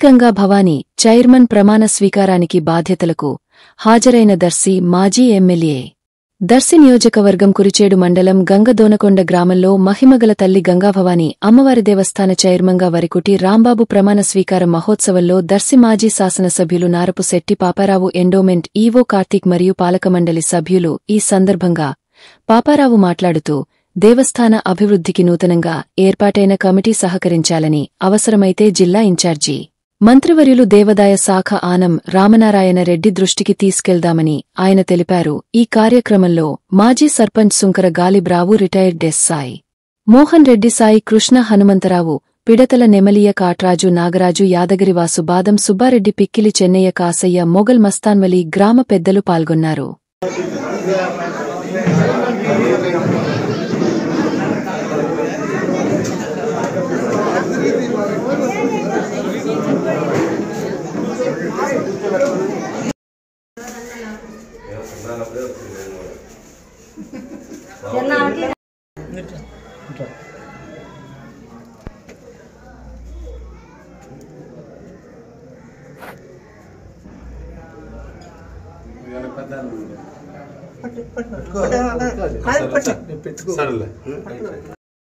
Ganga Bhavani chairman ప్రమాణ స్వీకారానికి బాధ్యతలకు హాజరైన దర్శి మాజీ ఎమ్మెల్యే. దర్శి నియోజకవర్గం కురిచేడు మండలం గంగదోనకొండ గ్రామంలో మహిమగల తల్లి గంగాభవానీ అమ్మవారి దేవస్థాన చైర్మన్గా వరికుటి రాంబాబు ప్రమాణ స్వీకార మహోత్సవంలో దర్శి మాజీ శాసనసభ్యులు నారపు శెట్టి పాపారావు, ఎండోమెంట్ ఈవో కార్తీక్ మరియు పాలకమండలి సభ్యులు ఈ సందర్భంగా పాపారావు మాట్లాడుతూ దేవస్థాన అభివృద్ధికి నూతనంగా ఏర్పాటైన కమిటీ సహకరించాలని, అవసరమైతే జిల్లా ఇన్ఛార్జి మంత్రివర్యులు దేవాదాయ శాఖ ఆనం రామనారాయణ రెడ్డి దృష్టికి తీసుకెళ్దామని ఆయన తెలిపారు. ఈ కార్యక్రమంలో మాజీ సర్పంచ్ సుంకర గాలిబ్రావు, రిటైర్డ్ ఎస్ఐ మోహన్ రెడ్డి, సాయి కృష్ణ, హనుమంతరావు, పిడతల నెమలియ, కాట్రాజు, నాగరాజు, యాదగిరివాసు, బాదం సుబ్బారెడ్డి, పిక్కిలి చెన్నయ్య, కాసయ్య, మొగల్ మస్తాన్వలి గ్రామ పెద్దలు పాల్గొన్నారు. సరేలే.